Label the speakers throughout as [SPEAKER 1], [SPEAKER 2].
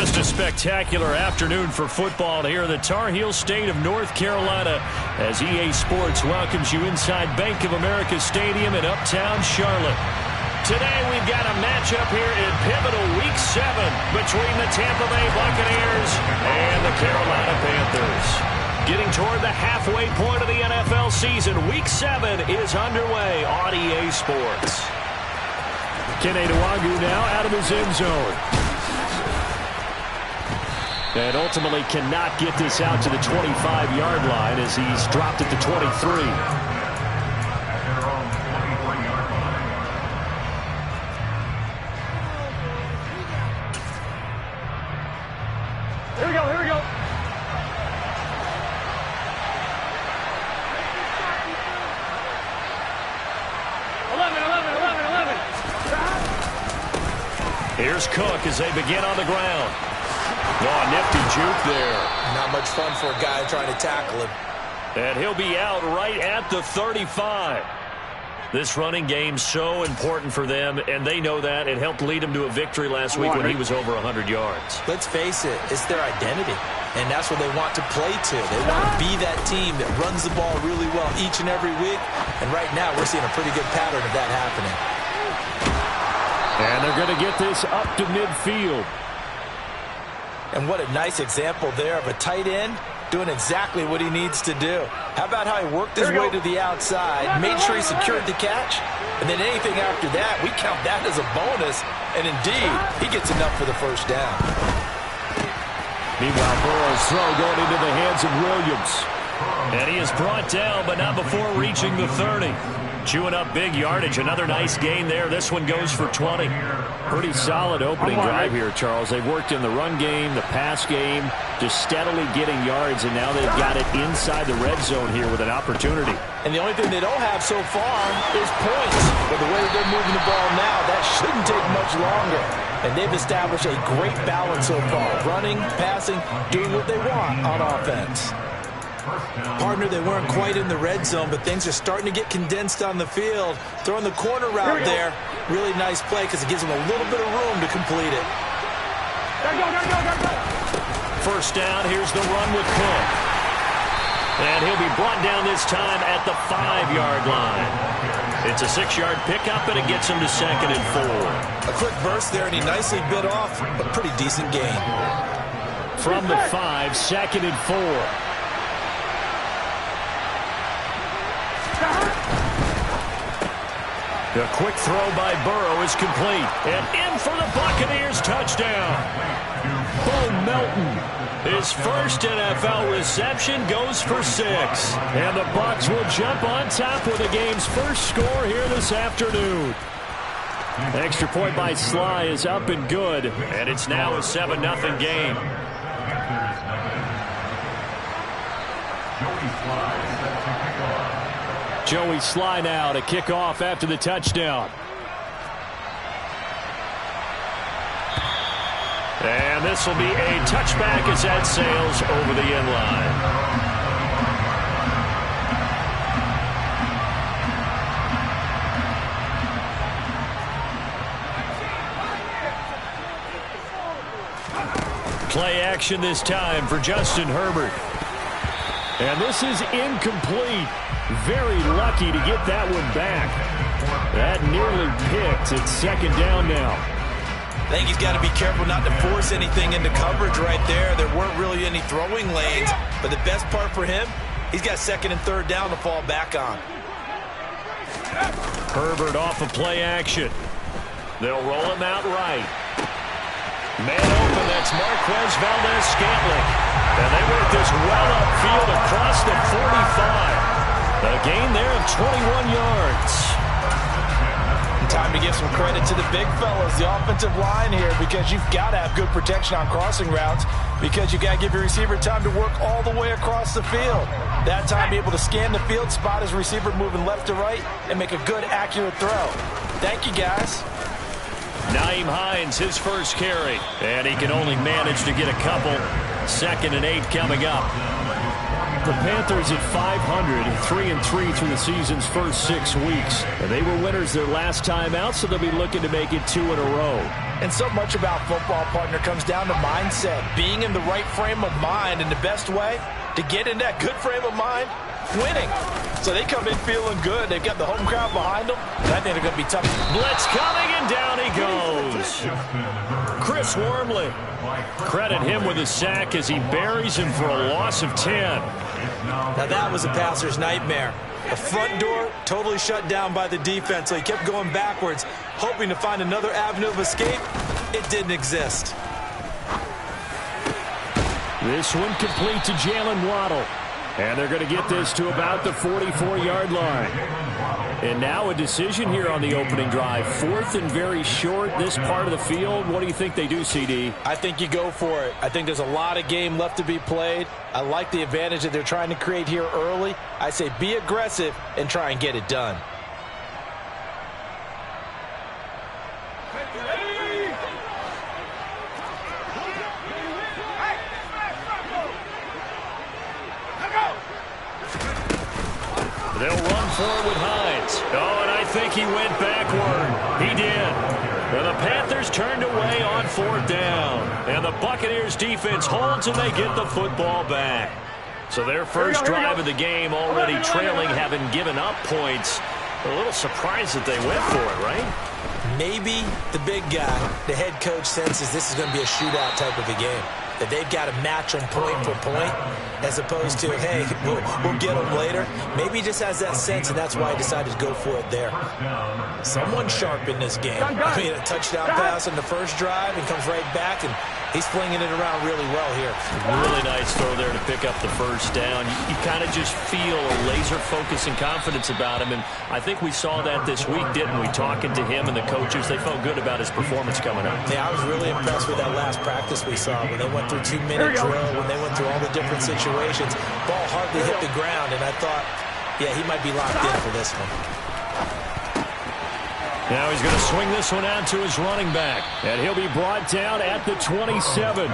[SPEAKER 1] Just a spectacular afternoon for football here in the Tar Heel state of North Carolina as EA Sports welcomes you inside Bank of America Stadium in Uptown Charlotte. Today we've got a matchup here in pivotal Week 7 between the Tampa Bay Buccaneers and the Carolina Panthers. Getting toward the halfway point of the NFL season, Week 7 is underway on EA Sports. Kene Nwangwu now out of his end zone. And ultimately cannot get this out to the 25-yard line as he's dropped at the 23.
[SPEAKER 2] Here we go, here we go.
[SPEAKER 1] Here's Cook as they begin on the ground. Oh, nifty juke there.
[SPEAKER 3] Not much fun for a guy trying to tackle him.
[SPEAKER 1] And he'll be out right at the 35. This running game's so important for them, and they know that. It helped lead them to a victory last week when he was over 100 yards.
[SPEAKER 3] Let's face it, it's their identity, and that's what they want to play to. They want to be that team that runs the ball really well each and every week, and right now we're seeing a pretty good pattern of that happening.
[SPEAKER 1] And they're going to get this up to midfield.
[SPEAKER 3] And what a nice example there of a tight end doing exactly what he needs to do. How about how he worked his way to the outside, made sure he secured the catch, and then anything after that, we count that as a bonus. And indeed, he gets enough for the first down.
[SPEAKER 1] Meanwhile, Burrow's throw going into the hands of Williams. And he is brought down, but not before reaching the 30. Chewing up big yardage. Another nice gain there. This one goes for 20. Pretty solid opening drive here, Charles. They've worked in the run game, the pass game, just steadily getting yards, and now they've got it inside the red zone here with an opportunity.
[SPEAKER 3] And the only thing they don't have so far is points. But the way they're moving the ball now, that shouldn't take much longer. And they've established a great balance so far. Running, passing, doing what they want on offense. Partner, they weren't quite in the red zone, but things are starting to get condensed on the field. Throwing the corner route there. Really nice play because it gives them a little bit of room to complete it.
[SPEAKER 1] First down, here's the run with Cook. And he'll be brought down this time at the 5-yard line. It's a 6-yard pickup, and it gets him to 2nd and 4.
[SPEAKER 3] A quick burst there, and he nicely bit off a pretty decent gain.
[SPEAKER 1] From the 5, 2nd and 4. The quick throw by Burrow is complete. And in for the Buccaneers touchdown. Bo Melton, his first NFL reception, goes for 6. And the Bucs will jump on top with the game's first score here this afternoon. Extra point by Sly is up and good. And it's now a 7-0 game. Joey Sly now to kick off after the touchdown. And this will be a touchback as that sails over the end line. Play action this time for Justin Herbert. And this is incomplete. Very lucky to get that one back. That nearly picked. It's 2nd down now.
[SPEAKER 3] I think he's got to be careful not to force anything into coverage right there. There weren't really any throwing lanes. But the best part for him, he's got 2nd and 3rd down to fall back on.
[SPEAKER 1] Herbert off of play action. They'll roll him out right. Man open, that's Marquez Valdez-Scantling. And they work this well upfield across the 45. A gain there of 21 yards.
[SPEAKER 3] Time to give some credit to the big fellas, the offensive line here, because you've got to have good protection on crossing routes, because you've got to give your receiver time to work all the way across the field. That time, be able to scan the field, spot his receiver moving left to right, and make a good, accurate throw. Thank you, guys.
[SPEAKER 1] Nyheim Hines, his first carry, and he can only manage to get a couple. 2nd and 8 coming up. The Panthers at 500, 3-3 through the season's first 6 weeks. And they were winners their last time out, so they'll be looking to make it 2 in a row.
[SPEAKER 3] And so much about football, partner, comes down to mindset. Being in the right frame of mind, and the best way to get in that good frame of mind, winning. So they come in feeling good. They've got the home crowd behind them. And I think they're going to be tough.
[SPEAKER 1] Blitz coming, and down he goes. Chris Wormley. Credit him with a sack as he buries him for a loss of 10.
[SPEAKER 2] Now that was a passer's nightmare. The front door totally shut down by the defense, so he kept going backwards, hoping to find another avenue of escape. It didn't exist.
[SPEAKER 1] This one complete to Jalen Waddle. And they're going to get this to about the 44-yard line. And now a decision here on the opening drive. 4th and very short, this part of the field. What do you think they do, CD?
[SPEAKER 3] I think you go for it. I think there's a lot of game left to be played. I like the advantage that they're trying to create here early. I say be aggressive and try and get it done.
[SPEAKER 1] They'll run forward with Hines. Oh, and I think he went backward. He did. And the Panthers turned away on 4th down. And the Buccaneers defense holds and they get the football back. So their first drive of the game already trailing, having given up points. A little surprised that they went for it, right?
[SPEAKER 2] Maybe the big guy, the head coach, senses this is going to be a shootout type of a game. That they've got to match them point for point, as opposed to, hey, we'll get them later. Maybe he just has that sense, and that's why he decided to go for it there. Someone sharp in this game. I mean, a touchdown pass in the first drive and comes right back, and he's flinging it around really well here.
[SPEAKER 1] Really nice throw there to pick up the first down. You kind of just feel a laser focus and confidence about him, and I think we saw that this week, didn't we? Talking to him and the coaches, they felt good about his performance coming up.
[SPEAKER 2] Yeah, I was really impressed with that last practice we saw when they went through 2-minute drill, when they went through all the different situations. Ball hardly hit the ground, and I thought, yeah, he might be locked in for this one.
[SPEAKER 1] Now he's going to swing this one out to his running back, and he'll be brought down at the 27.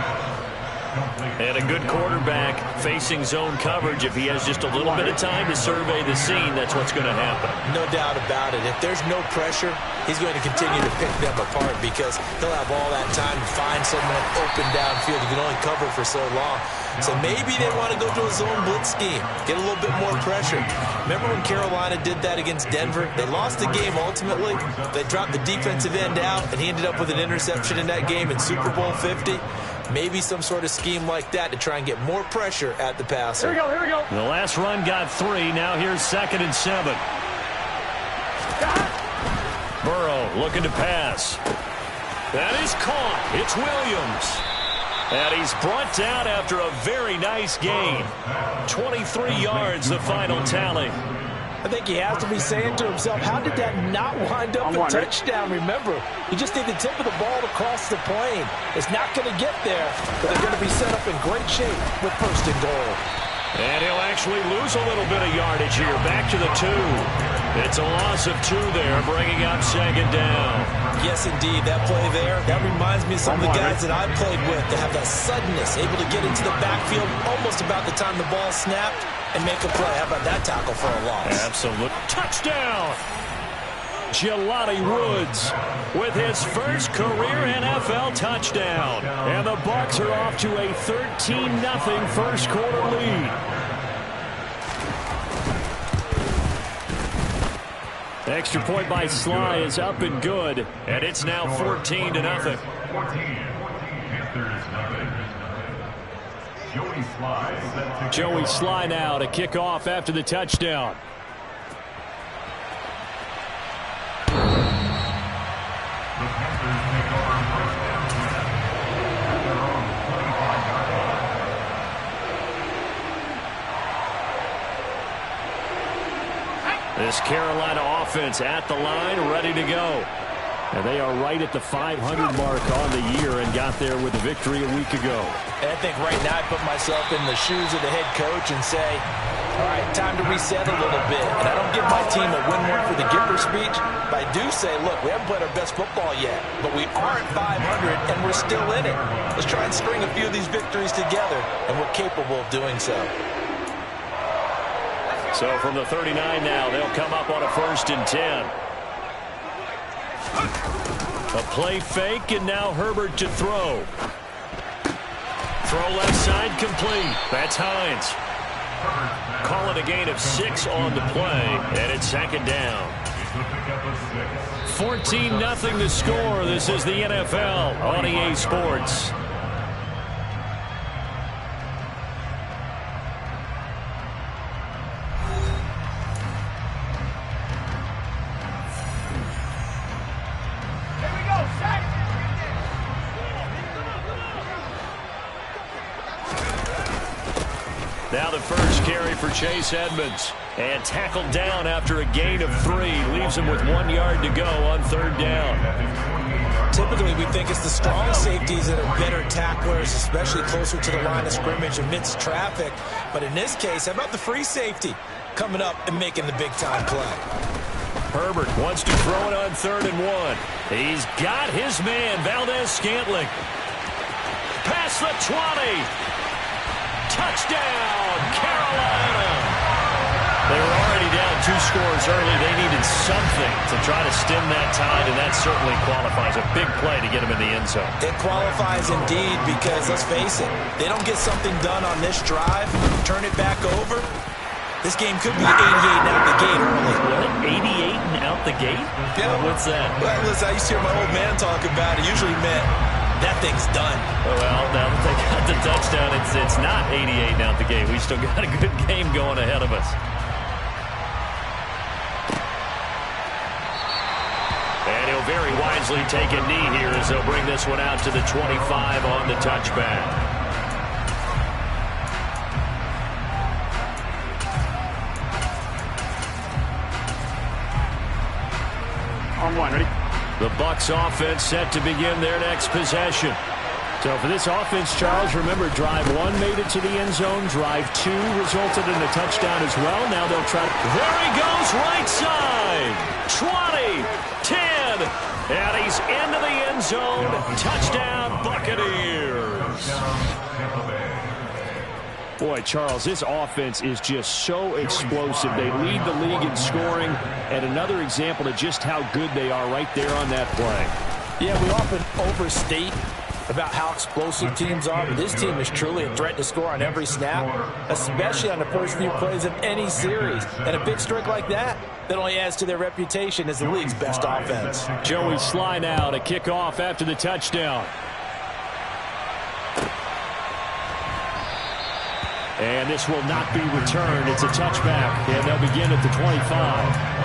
[SPEAKER 1] And a good quarterback facing zone coverage. If he has just a little bit of time to survey the scene, that's what's going to happen.
[SPEAKER 2] No doubt about it. If there's no pressure, he's going to continue to pick them apart because he'll have all that time to find someone open downfield. He can only cover for so long. So maybe they want to go to a zone blitz scheme, get a little bit more pressure. Remember when Carolina did that against Denver? They lost the game ultimately. They dropped the defensive end out, and he ended up with an interception in that game in Super Bowl 50. Maybe some sort of scheme like that to try and get more pressure at the passer.
[SPEAKER 3] Here we go.
[SPEAKER 1] The last run got 3. Now here's 2nd and 7. Burrow looking to pass. That is caught. It's Williams. And he's brought down after a very nice gain. 23 yards, the final tally.
[SPEAKER 3] I think he has to be saying to himself, how did that not wind up a touchdown? Remember, you just need the tip of the ball to cross the plane. It's not going to get there, but they're going to be set up in great shape with 1st and goal.
[SPEAKER 1] And he'll actually lose a little bit of yardage here. Back to the 2. It's a loss of 2 there, bringing up 2nd down.
[SPEAKER 2] Yes, indeed. That play there, that reminds me of some of the guys that I've played with that have that suddenness, able to get into the backfield almost about the time the ball snapped and make a play. How about that tackle for a loss?
[SPEAKER 1] Absolute touchdown. Jelani Woods with his first career NFL touchdown. And the Bucs are off to a 13-0 first quarter lead. Extra point by Sly is up and good, and it's now 14-0. Joey Sly now to kick off after the touchdown. This Carolina offense at the line, ready to go. And they are right at the 500 mark on the year and got there with a victory a week ago.
[SPEAKER 3] And I think right now I put myself in the shoes of the head coach and say, all right, time to reset a little bit. And I don't give my team a win one for the Gipper speech, but I do say, look, we haven't played our best football yet, but we are at 500 and we're still in it. Let's try and string a few of these victories together, and we're capable of doing so.
[SPEAKER 1] So from the 39 now, they'll come up on a 1st and 10. A play fake, and now Herbert to throw. Throw left side complete. That's Hines. Call it a gain of 6 on the play, and it's 2nd down. 14-0 the score. This is the NFL on EA Sports. Now the first carry for Chase Edmonds. And tackled down after a gain of 3. Leaves him with 1 yard to go on 3rd down.
[SPEAKER 2] Typically, we think it's the strong safeties that are better tacklers, especially closer to the line of scrimmage amidst traffic. But in this case, how about the free safety coming up and making the big-time play?
[SPEAKER 1] Herbert wants to throw it on 3rd and 1. He's got his man, Valdez-Scantling. Past the 20. Touchdown, Carolina. They were already down 2 scores early. They needed something to try to stem that tide, and that certainly qualifies. A big play to get them in the end zone.
[SPEAKER 2] It qualifies indeed because, let's face it, they don't get something done on this drive, turn it back over. This game could be 88 and out the gate early.
[SPEAKER 1] What? 88 and out the gate?
[SPEAKER 2] Yeah.
[SPEAKER 1] What's that?
[SPEAKER 2] Well, listen, I used to hear my old man talk about it. Usually meant that thing's done.
[SPEAKER 1] Well, now that they got the touchdown, it's not 88 and out the gate. We still got a good game going ahead of us. And he'll very wisely take a knee here as they'll bring this one out to the 25 on the touchback.
[SPEAKER 4] On 1, ready?
[SPEAKER 1] The Bucs offense set to begin their next possession. So for this offense, Charles, remember, drive 1 made it to the end zone. Drive 2 resulted in a touchdown as well. Now they'll try. There he goes, right side. 20, 10, and he's into the end zone. Touchdown, Buccaneers. Boy, Charles, this offense is just so explosive. They lead the league in scoring, and another example of just how good they are right there on that play.
[SPEAKER 3] Yeah, we often overstate about how explosive teams are, but this team is truly a threat to score on every snap, especially on the first few plays of any series. And a big streak like that only adds to their reputation as the league's best offense.
[SPEAKER 1] Joey Sly now to kick off after the touchdown. And this will not be returned. It's a touchback, and they'll begin at the 25.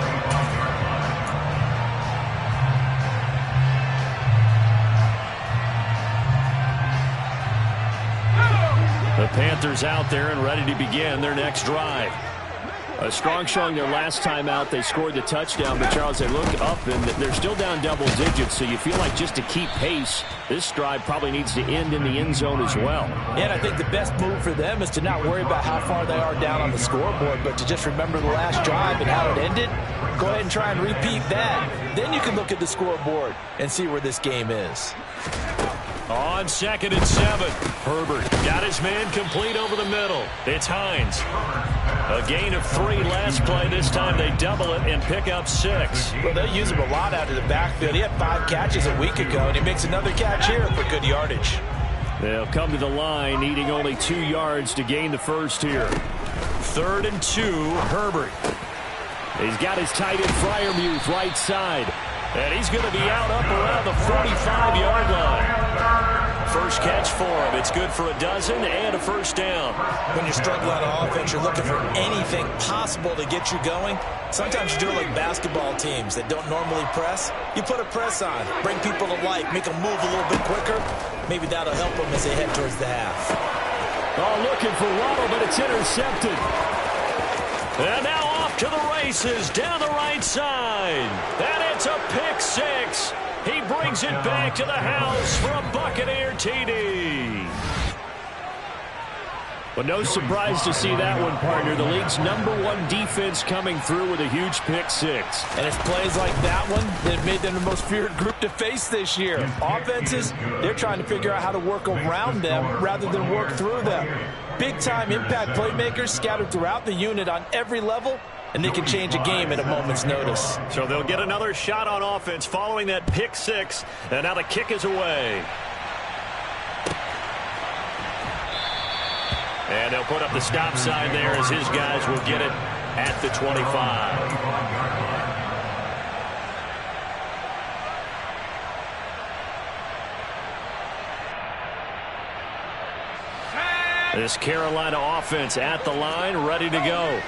[SPEAKER 1] The Panthers out there and ready to begin their next drive. A strong showing their last time out. They scored the touchdown, but Charles, they look up and they're still down double digits, so you feel like just to keep pace, this drive probably needs to end in the end zone as well.
[SPEAKER 3] And I think the best move for them is to not worry about how far they are down on the scoreboard, but to just remember the last drive and how it ended. Go ahead and try and repeat that. Then you can look at the scoreboard and see where this game is.
[SPEAKER 1] On 2nd and 7, Herbert got his man complete over the middle. It's Hines. A gain of 3 last play. This time they double it and pick up 6.
[SPEAKER 3] Well, they'll use him a lot out of the backfield. He had 5 catches a week ago, and he makes another catch here for good yardage.
[SPEAKER 1] They'll come to the line, needing only 2 yards to gain the first here. 3rd and 2, Herbert. He's got his tight end Freiermuth right side. And he's going to be out up around the 45-yard line. First catch for him. It's good for a dozen and a first down.
[SPEAKER 2] When you struggle out of offense, you're looking for anything possible to get you going. Sometimes you do it like basketball teams that don't normally press. You put a press on, bring people to life, make them move a little bit quicker. Maybe that'll help them as they head towards the half.
[SPEAKER 1] Oh, looking for Waddle, but it's intercepted. And now off to the races down the right side. And it's a pick 6. He brings it back to the house for a Buccaneer TD. Well, no surprise to see that one, partner. The league's #1 defense coming through with a huge pick six.
[SPEAKER 3] And it's plays like that one that have made them the most feared group to face this year. Offenses, they're trying to figure out how to work around them rather than work through them. Big-time impact playmakers scattered throughout the unit on every level, and they can change a game at a moment's notice.
[SPEAKER 1] So they'll get another shot on offense following that pick six, and now the kick is away. And they'll put up the stop sign there as his guys will get it at the 25. This Carolina offense at the line, ready to go.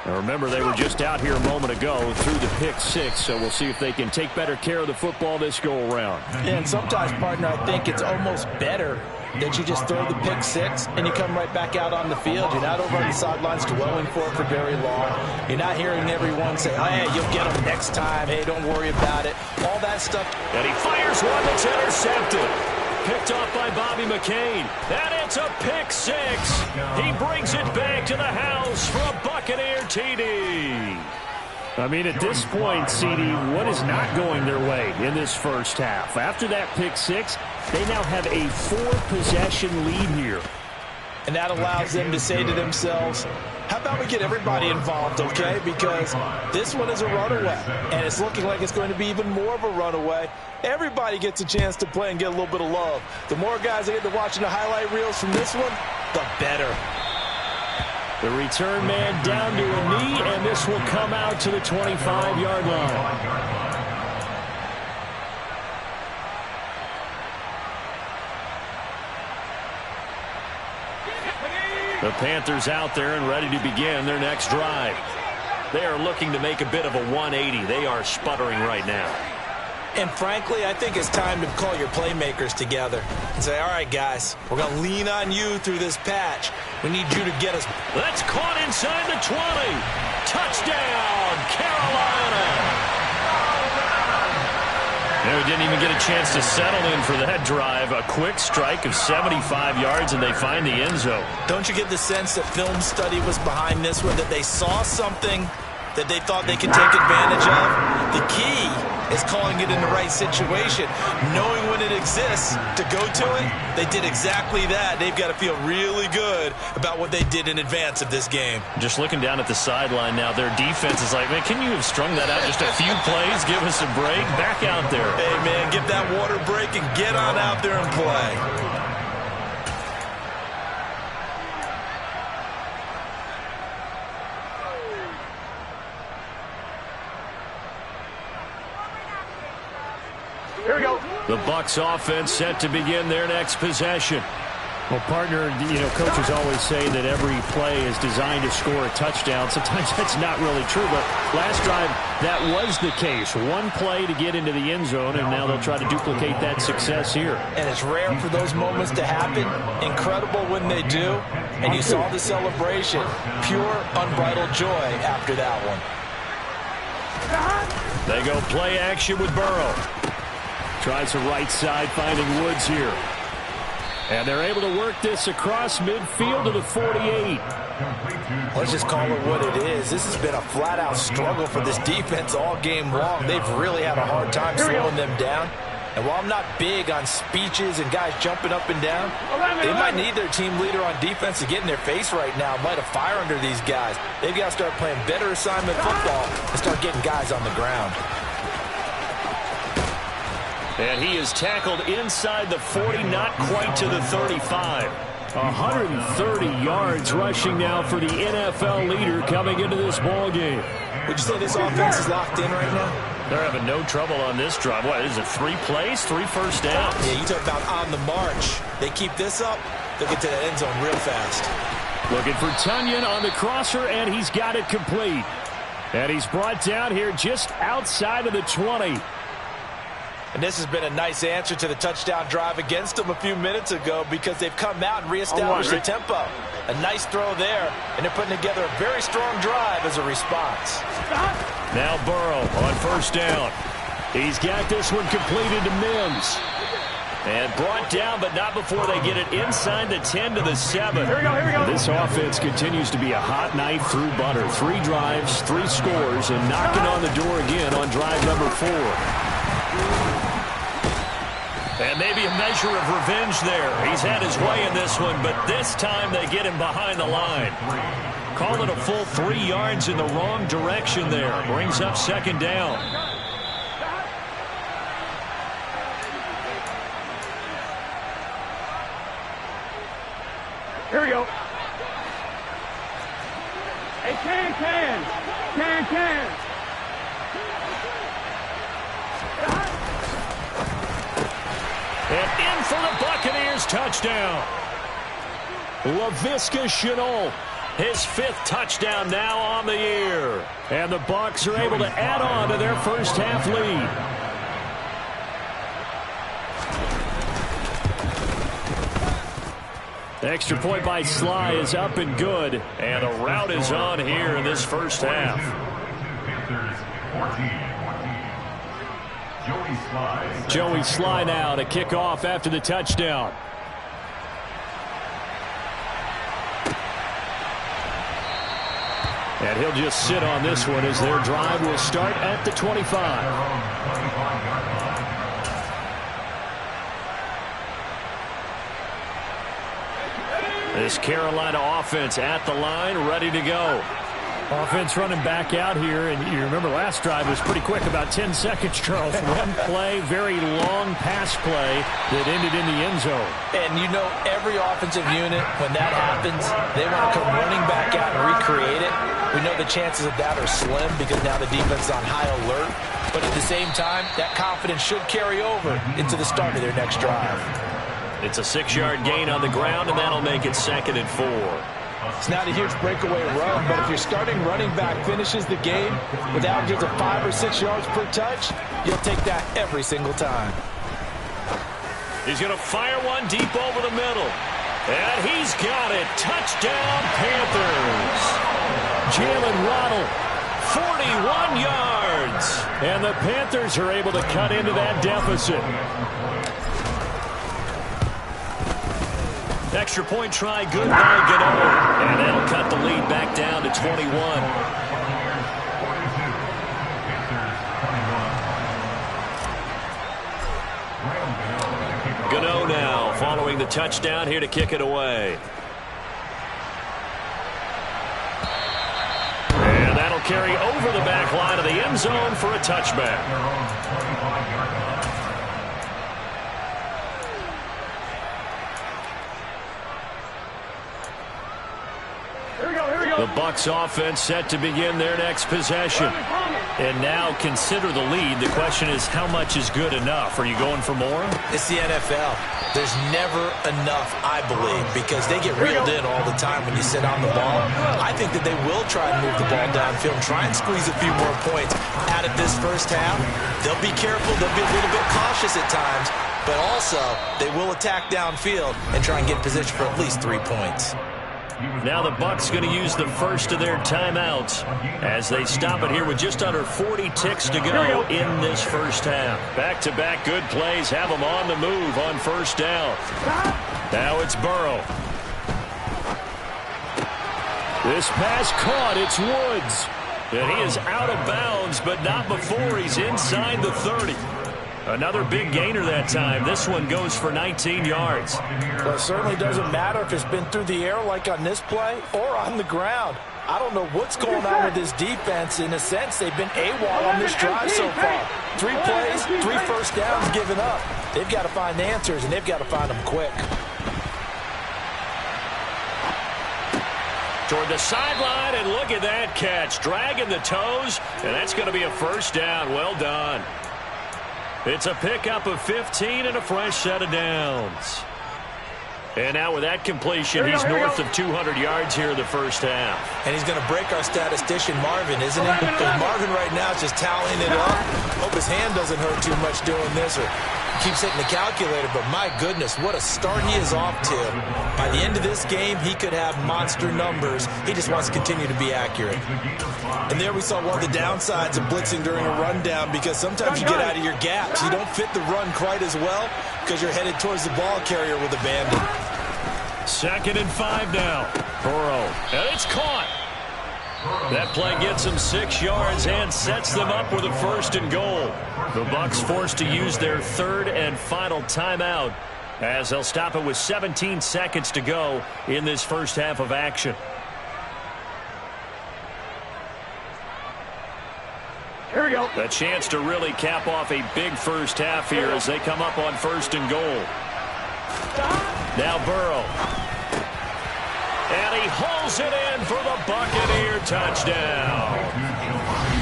[SPEAKER 1] Now remember, they were just out here a moment ago through the pick six, so we'll see if they can take better care of the football this go-around.
[SPEAKER 3] And sometimes, partner, I think it's almost better that you just throw the pick six and you come right back out on the field. You're not over on the sidelines dwelling for it for very long. You're not hearing everyone say, oh, hey, you'll get them next time. Hey, don't worry about it. All that stuff.
[SPEAKER 1] And he fires one that's intercepted. Picked off by Bobby McCain. And it's a pick six. He brings it back to the house for a Buccaneer TD. I mean, at this point, CD, what is not going their way in this first half? After that pick six, they now have a 4-possession lead here.
[SPEAKER 3] And that allows them to say to themselves, how about we get everybody involved, okay? Because this one is a runaway, and it's looking like it's going to be even more of a runaway. Everybody gets a chance to play and get a little bit of love. The more guys that get to watching the highlight reels from this one, the better.
[SPEAKER 1] The return man down to a knee, and this will come out to the 25-yard line. The Panthers out there and ready to begin their next drive. They are looking to make a bit of a 180. They are sputtering right now.
[SPEAKER 2] And frankly, I think it's time to call your playmakers together and say, all right, guys, we're going to lean on you through this patch. We need you to get us.
[SPEAKER 1] That's caught inside the 20. Touchdown, Carolina. No, he didn't even get a chance to settle in for that drive. A quick strike of 75 yards, and they find the end zone.
[SPEAKER 2] Don't you get the sense that film study was behind this one, that they saw something that they thought they could take advantage of? The key is calling it in the right situation, knowing when it exists to go to it. They did exactly that. They've got to feel really good about what they did in advance of this game.
[SPEAKER 1] Just looking down at the sideline now, their defense is like, man, can you have strung that out just a few plays? Give us a break. Back out there.
[SPEAKER 2] Hey, man, get that water break and get on out there and play.
[SPEAKER 4] Here we go.
[SPEAKER 1] The Bucs offense set to begin their next possession. Well, partner, you know, coaches always say that every play is designed to score a touchdown. Sometimes that's not really true, but last drive, that was the case. One play to get into the end zone, and now they'll try to duplicate that success here.
[SPEAKER 3] And it's rare for those moments to happen. Incredible when they do. And you saw the celebration. Pure, unbridled joy after that one.
[SPEAKER 1] They go play action with Burrow. Tries the right side, finding Woods here. And they're able to work this across midfield to the 48.
[SPEAKER 3] Let's just call it what it is. This has been a flat-out struggle for this defense all game long. They've really had a hard time slowing them down. And while I'm not big on speeches and guys jumping up and down, they might need their team leader on defense to get in their face right now and light a fire under these guys. They've got to start playing better assignment football and start getting guys on the ground.
[SPEAKER 1] And he is tackled inside the 40, not quite to the 35. 130 yards rushing now for the NFL leader coming into this ball game.
[SPEAKER 3] Would you say this offense is locked in right now?
[SPEAKER 1] They're having no trouble on this drive. What is it, 3 plays, 3 first downs?
[SPEAKER 2] Yeah, you talk about on the march. They keep this up, they'll get to the end zone real fast.
[SPEAKER 1] Looking for Tunyon on the crosser, and he's got it complete. And he's brought down here just outside of the 20.
[SPEAKER 3] And this has been a nice answer to the touchdown drive against them a few minutes ago because they've come out and reestablished the tempo. A nice throw there, and they're putting together a very strong drive as a response.
[SPEAKER 1] Now Burrow on first down. He's got this one completed to Mims. And brought down, but not before they get it inside the 10 to the 7.
[SPEAKER 4] Here we go.
[SPEAKER 1] This offense continues to be a hot night through butter. 3 drives, 3 scores, and knocking on the door again on drive number 4. And maybe a measure of revenge there. He's had his way in this one, but this time they get him behind the line. Call it a full 3 yards in the wrong direction there. Brings up 2nd down.
[SPEAKER 4] Here we go. Hey, can.
[SPEAKER 1] And in for the Buccaneers touchdown. Laviska Shenault, his 5th touchdown now on the year. And the Bucs are able to add on to their first half lead. The extra point by Sly is up and good. And the route is on here in this first half. Joey Sly now to kick off after the touchdown. And he'll just sit on this one as their drive will start at the 25. This Carolina offense at the line, ready to go. Offense running back out here, and you remember last drive was pretty quick, about 10 seconds, Charles. One play, very long pass play that ended in the end zone.
[SPEAKER 3] And you know every offensive unit, when that happens, they want to come running back out and recreate it. We know the chances of that are slim because now the defense is on high alert. But at the same time, that confidence should carry over into the start of their next drive.
[SPEAKER 1] It's a 6-yard gain on the ground, and that'll make it 2nd and 4.
[SPEAKER 3] It's not a huge breakaway run, but if your starting running back finishes the game with averages of 5 or 6 yards per touch, you'll take that every single time.
[SPEAKER 1] He's going to fire one deep over the middle. And he's got it. Touchdown, Panthers. Jalen Waddle, 41 yards. And the Panthers are able to cut into that deficit. Extra point try, good by Gano. And that'll cut the lead back down to 21. Gano now following the touchdown here to kick it away. And that'll carry over the back line of the end zone for a touchback. The Bucs offense set to begin their next possession. And now consider the lead. The question is, how much is good enough? Are you going for more?
[SPEAKER 2] It's the NFL. There's never enough, I believe, because they get reeled in all the time when you sit on the ball. I think that they will try and move the ball downfield and try and squeeze a few more points out of this first half. They'll be careful. They'll be a little bit cautious at times. But also, they will attack downfield and try and get in position for at least 3 points.
[SPEAKER 1] Now the Bucs going to use the first of their timeouts as they stop it here with just under 40 ticks to go in this first half. Back-to-back good plays have them on the move on first down. Now it's Burrow. This pass caught. It's Woods. And he is out of bounds, but not before he's inside the 30. Another big gainer that time. This one goes for 19 yards.
[SPEAKER 3] Well, it certainly doesn't matter if it's been through the air like on this play or on the ground. I don't know what's going on with this defense. In a sense, they've been AWOL on this drive so far. 3 plays, 3 first downs given up. They've got to find answers, and they've got to find them quick.
[SPEAKER 1] Toward the sideline, and look at that catch. Dragging the toes, and that's going to be a first down. Well done. It's a pickup of 15 and a fresh set of downs. And now with that completion, he's north of 200 yards here in the first half.
[SPEAKER 2] And he's going to break our statistician, Marvin, isn't he? Because Marvin right now is just tallying it up. Hope his hand doesn't hurt too much doing this or keeps hitting the calculator. But my goodness, what a start he is off to. By the end of this game, he could have monster numbers. He just wants to continue to be accurate. And there we saw one of the downsides of blitzing during a rundown, because sometimes you get out of your gaps. You don't fit the run quite as well. because you're headed towards the ball carrier with abandon.
[SPEAKER 1] 2nd and 5 now. Burrow, and it's caught. That play gets them 6 yards and sets them up with a 1st and goal. The Bucs forced to use their 3rd and final timeout, as they'll stop it with 17 seconds to go in this first half of action.
[SPEAKER 4] Here we go.
[SPEAKER 1] A chance to really cap off a big first half here as they come up on 1st and goal. Now Burrow. And he hauls it in for the Buccaneer touchdown.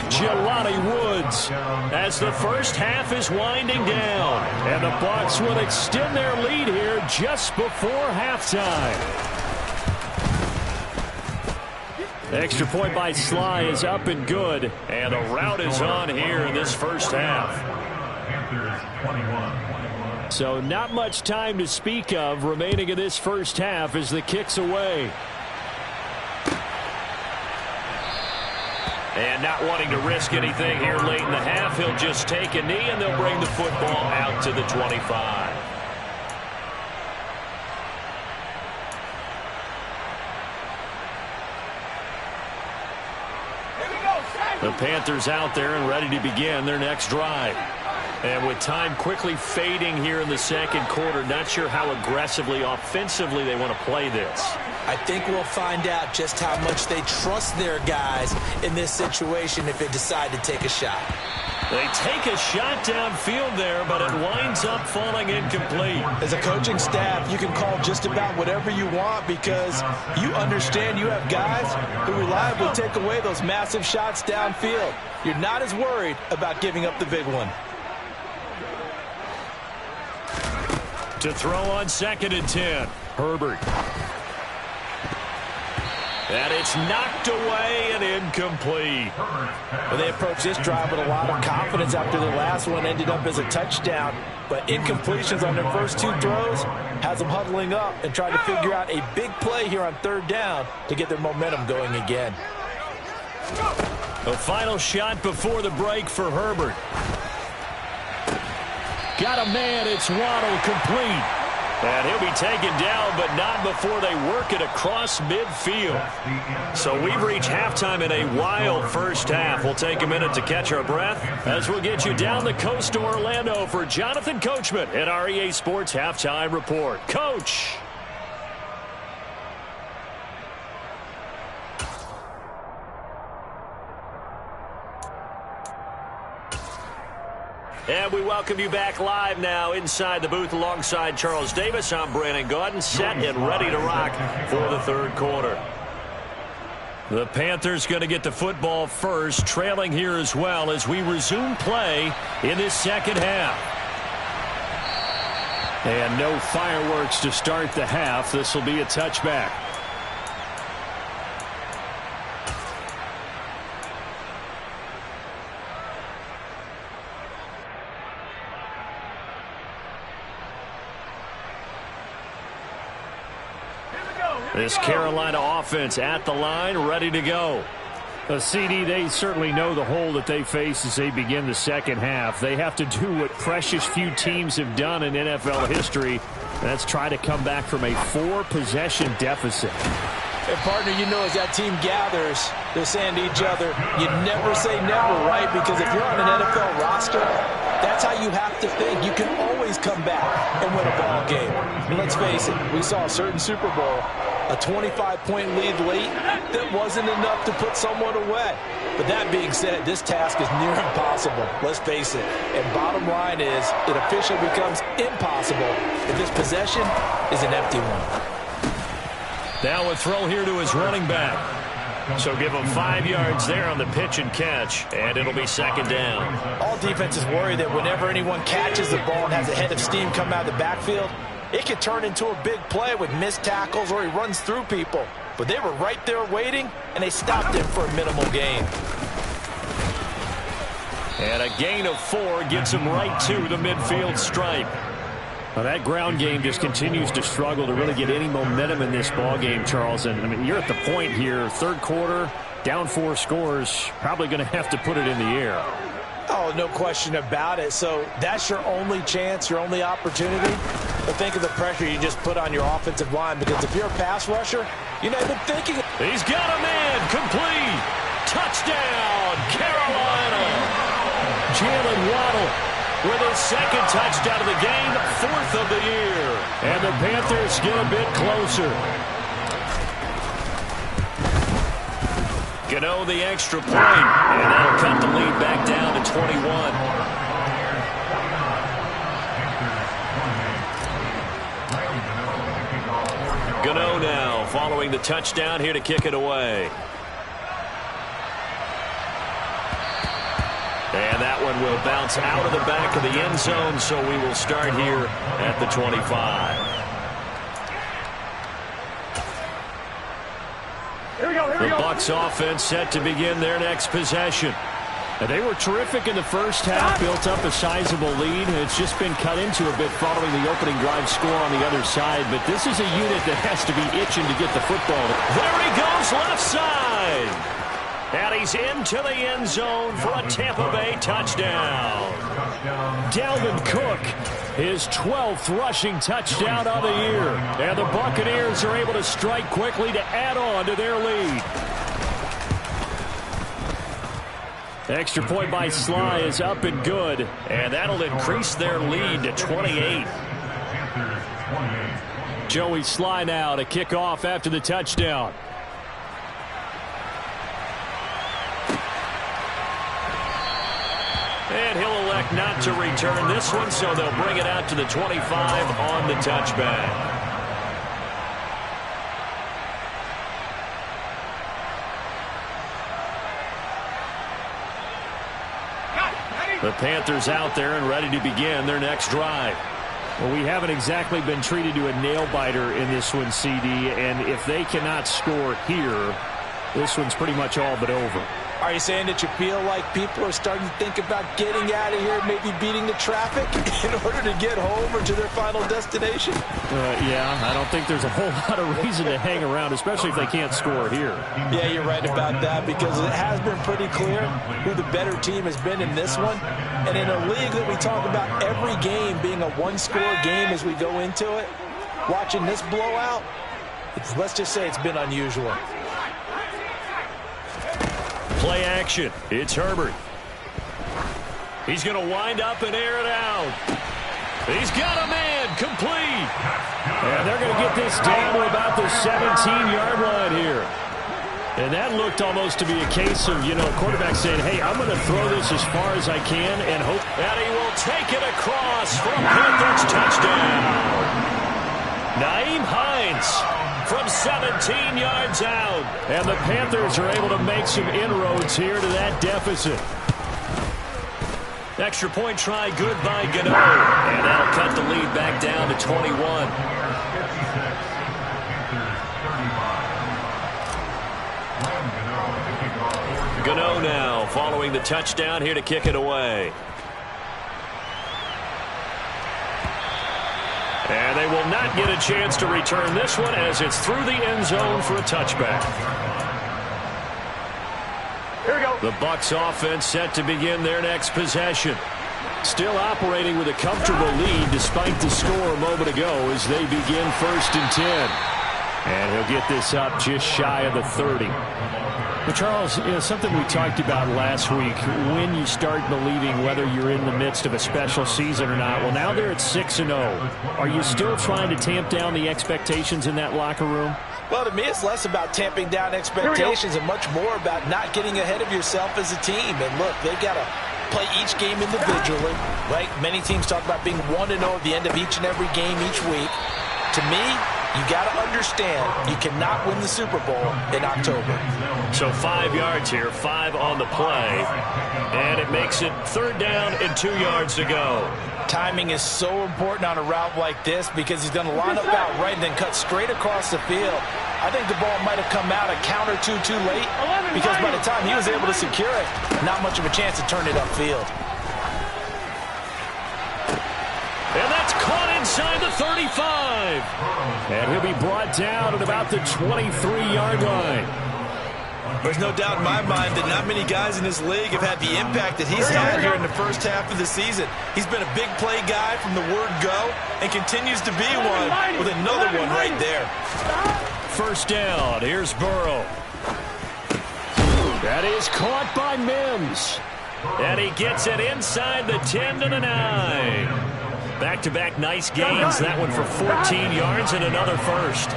[SPEAKER 1] Jelani Woods as the first half is winding down. And the Bucs will extend their lead here just before halftime. Extra point by Sly is up and good. And the route is on here in this first half. So not much time to speak of remaining in this first half as the kick's away. And not wanting to risk anything here late in the half, he'll just take a knee and they'll bring the football out to the 25. The Panthers out there and ready to begin their next drive. And with time quickly fading here in the second quarter, not sure how aggressively, offensively they want to play this.
[SPEAKER 2] I think we'll find out just how much they trust their guys in this situation if they decide to take a shot.
[SPEAKER 1] They take a shot downfield there, but it winds up falling incomplete.
[SPEAKER 3] As a coaching staff, you can call just about whatever you want because you understand you have guys who reliably take away those massive shots downfield. You're not as worried about giving up the big one.
[SPEAKER 1] To throw on 2nd and 10. Herbert. And it's knocked away and incomplete.
[SPEAKER 3] Well, they approached this drive with a lot of confidence after their last one ended up as a touchdown. But incompletions on their first 2 throws has them huddling up and trying to figure out a big play here on 3rd down to get their momentum going again.
[SPEAKER 1] A final shot before the break for Herbert. Got a man, it's Waddle, complete. And he'll be taken down, but not before they work it across midfield. So we've reached halftime in a wild first half. We'll take a minute to catch our breath as we'll get you down the coast to Orlando for Jonathan Coachman at our EA Sports Halftime Report. Coach. And we welcome you back live now inside the booth alongside Charles Davis. I'm Brandon Gaudin, set and ready to rock for the 3rd quarter. The Panthers going to get the football first, trailing here as well as we resume play in this second half. And no fireworks to start the half. This will be a touchback. This Carolina offense at the line, ready to go. CD, they certainly know the hole that they face as they begin the second half. They have to do what precious few teams have done in NFL history. That's try to come back from a 4-possession deficit.
[SPEAKER 3] And, partner, you know as that team gathers, they're saying to each other, you never say never, right? Because if you're on an NFL roster, that's how you have to think. You can always come back and win a ball game. And let's face it, we saw a certain Super Bowl, a 25-point lead late that wasn't enough to put someone away. But that being said, this task is near impossible. Let's face it. And bottom line is, it officially becomes impossible if this possession is an empty one.
[SPEAKER 1] Now a throw here to his running back. So give him 5 yards there on the pitch and catch, and it'll be 2nd down.
[SPEAKER 3] All defenses worry that whenever anyone catches the ball and has a head of steam come out of the backfield, it could turn into a big play with missed tackles or he runs through people. But they were right there waiting, and they stopped him for a minimal gain.
[SPEAKER 1] And a gain of 4 gets him right to the midfield stripe. Well, that ground game just continues to struggle to really get any momentum in this ball game, Charles. And I mean, you're at the point here, 3rd quarter, down 4 scores, probably going to have to put it in the air.
[SPEAKER 3] Oh, no question about it. So that's your only chance, your only opportunity. But think of the pressure you just put on your offensive line, because if you're a pass rusher, you're not even thinking.
[SPEAKER 1] He's got a man, complete. Touchdown, Carolina. Jalen Waddle with his second touchdown of the game, 4th of the year. And the Panthers get a bit closer. Gano the extra point, and that'll cut the lead back down to 21. Gano now following the touchdown here to kick it away. And that one will bounce out of the back of the end zone, so we will start here at the 25. The Bucs offense set to begin their next possession. They were terrific in the first half, built up a sizable lead. It's just been cut into a bit following the opening drive score on the other side. But this is a unit that has to be itching to get the football. There he goes, left side. And he's into the end zone for a Tampa Bay touchdown. Dalvin Cook, his 12th rushing touchdown of the year. And the Buccaneers are able to strike quickly to add on to their lead. Extra point by Sly is up and good. And that'll increase their lead to 28. Joey Sly now to kick off after the touchdown. And he'll elect not to return this one, so they'll bring it out to the 25 on the touchback. The Panthers out there and ready to begin their next drive. Well, we haven't exactly been treated to a nail-biter in this one, CD, and if they cannot score here, this one's pretty much all but over.
[SPEAKER 3] Are you saying that you feel like people are starting to think about getting out of here, maybe beating the traffic in order to get home or to their final destination?
[SPEAKER 1] Yeah, I don't think there's a whole lot of reason to hang around, especially if they can't score here.
[SPEAKER 3] Yeah, you're right about that, because it has been pretty clear who the better team has been in this one. And in a league that we talk about every game being a one-score game as we go into it, watching this blowout, let's just say it's been unusual.
[SPEAKER 1] Play action. It's Herbert. He's going to wind up and air it out. He's got a man, complete. And they're going to get this down to about the 17-yard line here. And that looked almost to be a case of, quarterback saying, hey, I'm going to throw this as far as I can and hope that he will take it across for a Panthers touchdown. Nyheim Hines from 17 yards out. And the Panthers are able to make some inroads here to that deficit. Extra point try good by Gano. And that'll cut the lead back down to 21. Gano now following the touchdown here to kick it away. And they will not get a chance to return this one as it's through the end zone for a touchback.
[SPEAKER 4] Here we go.
[SPEAKER 1] The Bucs offense set to begin their next possession. Still operating with a comfortable lead despite the score a moment ago as they begin 1st and 10. And he'll get this up just shy of the 30. But Charles, something we talked about last week, when you start believing whether you're in the midst of a special season or not. Well, now they're at 6-0. Are you still trying to tamp down the expectations in that locker room?
[SPEAKER 3] Well, to me, it's less about tamping down expectations and much more about not getting ahead of yourself as a team. And look, they've got to play each game individually, right? Many teams talk about being 1-0 at the end of each and every game each week. To me, you got to understand you cannot win the Super Bowl in October.
[SPEAKER 1] So 5 yards here, 5 on the play. And it makes it 3rd down and 2 yards to go.
[SPEAKER 3] Timing is so important on a route like this because he's going to line up out right and then cut straight across the field. I think the ball might have come out a count or two too late because by the time he was able to secure it, not much of a chance to turn it upfield.
[SPEAKER 1] And that's caught inside the 35. And he'll be brought down at about the 23-yard line.
[SPEAKER 2] There's no doubt in my mind that not many guys in this league have had the impact that he's had here in the first half of the season. He's been a big play guy from the word go and continues to be one with another one right there.
[SPEAKER 1] First down. Here's Burrow. That is caught by Mims. And he gets it inside the 10 to the 9. Back-to-back nice gains. That one for 14 yards and another first.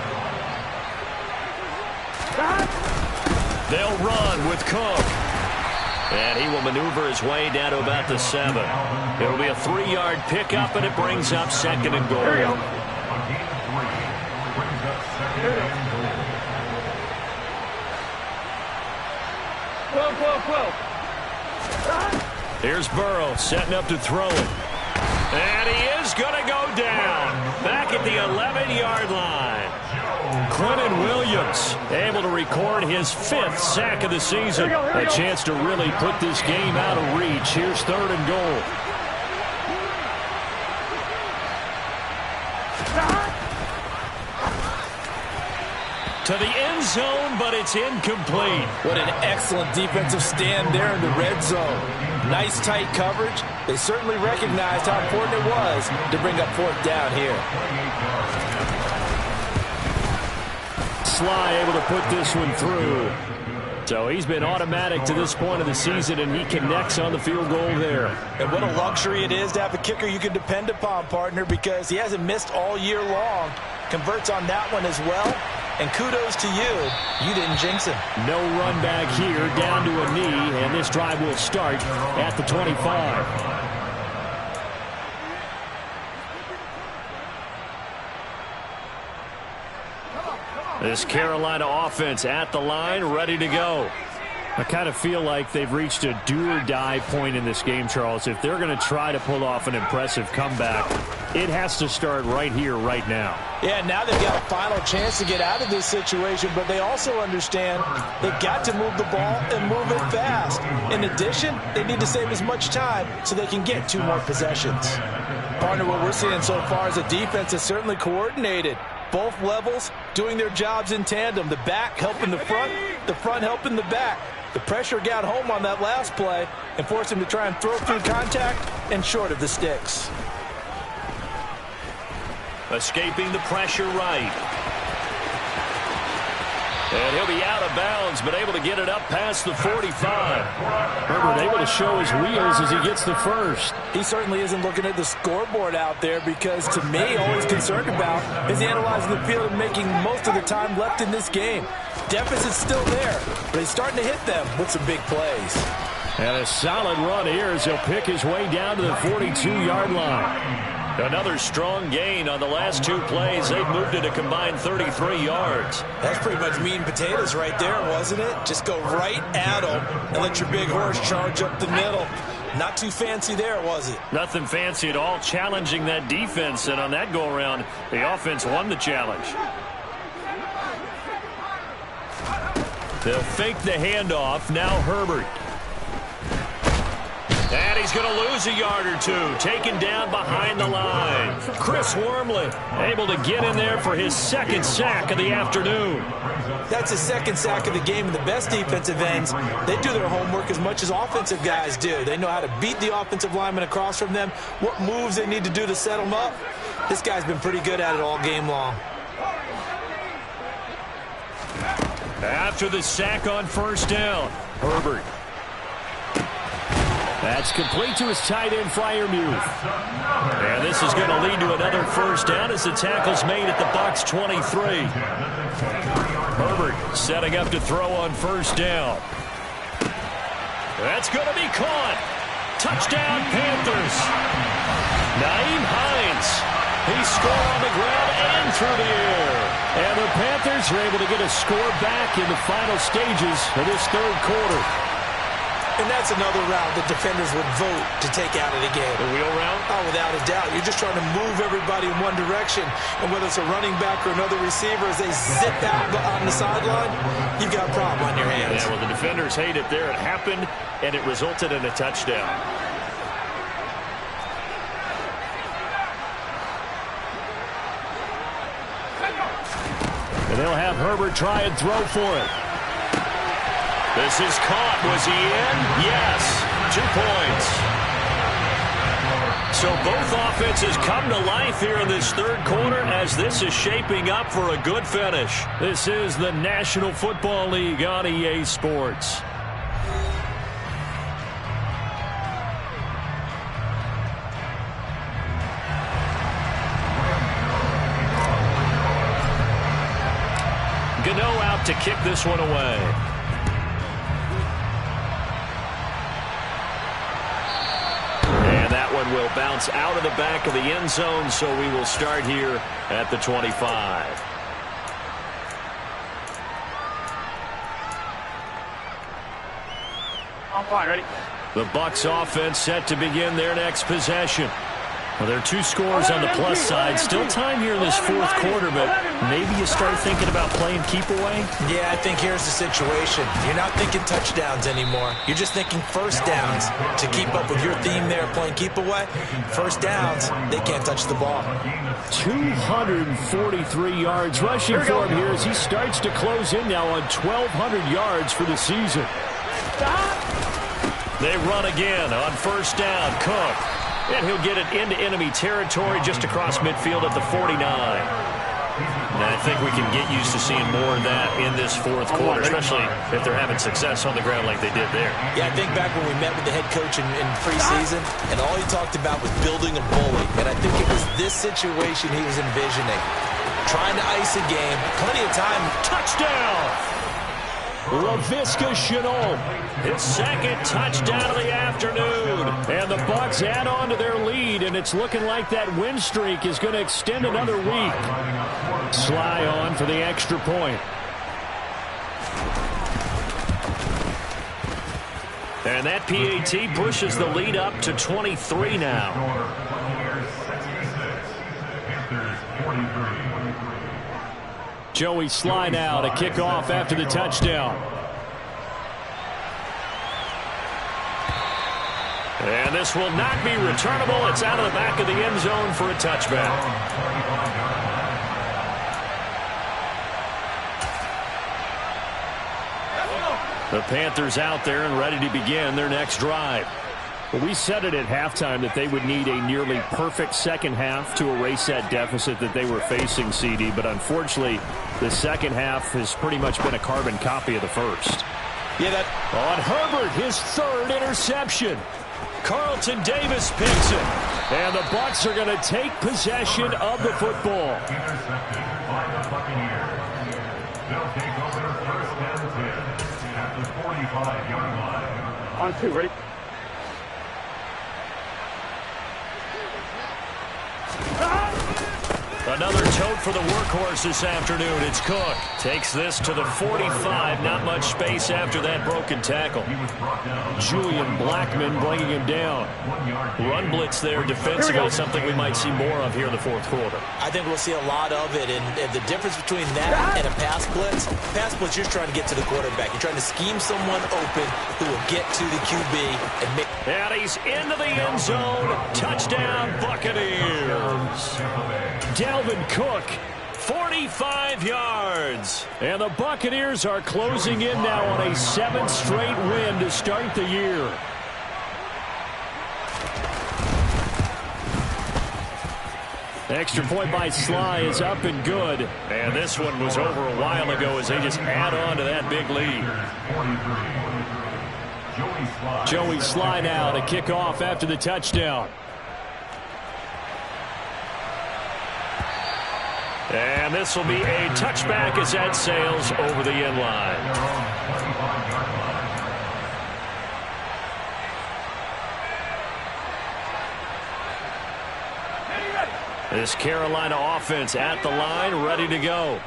[SPEAKER 1] They'll run with Cook. And he will maneuver his way down to about the 7. It'll be a 3-yard pickup, and it brings up 2nd and goal. Here's Burrow setting up to throw it. And he is going to go down. Back at the 11-yard line. Clinton Williams able to record his 5th sack of the season. A chance to really put this game out of reach. Here's 3rd and goal. To the end zone, but it's incomplete.
[SPEAKER 3] What an excellent defensive stand there in the red zone. Nice tight coverage. They certainly recognized how important it was to bring up 4th down here.
[SPEAKER 1] Sly able to put this one through. So he's been automatic to this point of the season, and he connects on the field goal there.
[SPEAKER 3] And what a luxury it is to have a kicker you can depend upon, partner, because he hasn't missed all year long. Converts on that one as well. And kudos to you. You didn't jinx him.
[SPEAKER 1] No run back here, down to a knee, and this drive will start at the 25. This Carolina offense at the line, ready to go. I kind of feel like they've reached a do-or-die point in this game, Charles. If they're going to try to pull off an impressive comeback, it has to start right here, right now.
[SPEAKER 3] Yeah, now they've got a final chance to get out of this situation, but they also understand they've got to move the ball and move it fast. In addition, they need to save as much time so they can get 2 more possessions. Partner, what we're seeing so far is a defense that's certainly coordinated. Both levels doing their jobs in tandem. The back helping the front helping the back. The pressure got home on that last play and forced him to try and throw through contact and short of the sticks.
[SPEAKER 1] Escaping the pressure right. And he'll be out of bounds, but able to get it up past the 45. Herbert able to show his wheels as he gets the first.
[SPEAKER 3] He certainly isn't looking at the scoreboard out there because, to me, all he's concerned about is analyzing the field and making most of the time left in this game. Deficit's still there, but he's starting to hit them with some big plays.
[SPEAKER 1] And a solid run here as he'll pick his way down to the 42-yard line. Another strong gain on the last 2 plays. They've moved it a combined 33 yards.
[SPEAKER 2] That's pretty much meat and potatoes right there, wasn't it? Just go right at them and let your big horse charge up the middle. Not too fancy there, was it?
[SPEAKER 1] Nothing fancy at all, challenging that defense. And on that go-around, the offense won the challenge. They'll fake the handoff. Now Herbert. And he's going to lose a yard or 2. Taken down behind the line. Chris Wormley able to get in there for his 2nd sack of the afternoon.
[SPEAKER 2] That's his 2nd sack of the game. And the best defensive ends, they do their homework as much as offensive guys do. They know how to beat the offensive lineman across from them, what moves they need to do to set them up. This guy's been pretty good at it all game long.
[SPEAKER 1] After the sack on first down, Herbert. That's complete to his tight end, Freiermuth. And this is going to lead to another first down as the tackle's made at the Bucs 23. Herbert setting up to throw on first down. That's going to be caught. Touchdown, Panthers. Nyheim Hines. He scored on the ground and through the air. And the Panthers are able to get a score back in the final stages of this 3rd quarter.
[SPEAKER 2] And that's another route that defenders would vote to take out of the game.
[SPEAKER 1] The wheel route?
[SPEAKER 2] Oh, without a doubt. You're just trying to move everybody in one direction. And whether it's a running back or another receiver, as they zip out on the sideline, you've got a problem on your hands.
[SPEAKER 1] Yeah, well, the defenders hate it there. It happened, and it resulted in a touchdown. And they'll have Herbert try and throw for it. This is caught. Was he in? Yes. 2 points. So both offenses come to life here in this third quarter as this is shaping up for a good finish. This is the National Football League on EA Sports. Gano out to kick this one away. And that one will bounce out of the back of the end zone, so we will start here at the 25.
[SPEAKER 4] I'm fine, ready?
[SPEAKER 1] The Bucs offense set to begin their next possession. Well, there are 2 scores on the plus side. Still time here in this fourth quarter, but maybe you start thinking about playing keep away?
[SPEAKER 2] Yeah, I think here's the situation. You're not thinking touchdowns anymore. You're just thinking first downs. To keep up with your theme there, playing keep away, first downs, they can't touch the ball.
[SPEAKER 1] 243 yards rushing for him here as he starts to close in now on 1,200 yards for the season. They run again on first down. Cook. And he'll get it into enemy territory just across midfield at the 49. And I think we can get used to seeing more of that in this fourth quarter, especially if they're having success on the ground like they did there.
[SPEAKER 2] Yeah, I think back when we met with the head coach in preseason, and all he talked about was building a bully. And I think it was this situation he was envisioning. Trying to ice a game, plenty of time.
[SPEAKER 1] Touchdown! LaVisca Chenault, his second touchdown of the afternoon. And the Bucs add on to their lead, and it's looking like that win streak is going to extend another week. Sly on for the extra point. And that PAT pushes the lead up to 23 now. Joey Sly now to kick off after the touchdown. And this will not be returnable. It's out of the back of the end zone for a touchback. The Panthers out there and ready to begin their next drive. Well, we said it at halftime that they would need a nearly perfect second half to erase that deficit that they were facing, CD. But unfortunately, the second half has pretty much been a carbon copy of the first.
[SPEAKER 3] Yeah,
[SPEAKER 1] on Herbert, his third interception. Carlton Davis picks it. And the Bucs are going to take possession of the football.
[SPEAKER 5] Intercepted by the Buccaneers. They'll take over first and 10 at the 45-yard line.
[SPEAKER 4] On 2, ready?
[SPEAKER 1] Another tote for the workhorse this afternoon. It's Cook. Takes this to the 45. Not much space after that broken tackle. Julian Blackmon bringing him down. Run blitz there defensively, something we might see more of here in the fourth quarter.
[SPEAKER 2] I think we'll see a lot of it. And the difference between that and a pass blitz, you're trying to get to the quarterback. You're trying to scheme someone open who will get to the QB and make.
[SPEAKER 1] And he's into the end zone. Touchdown, Buccaneers. Dalvin Cook, 45 yards. And the Buccaneers are closing in now on a 7th straight win to start the year. Extra point by Sly is up and good. And this one was over a while ago as they just add on to that big lead. Joey Sly now to kick off after the touchdown. And this will be a touchback as that sails over the end line. This Carolina offense at the line, ready to go.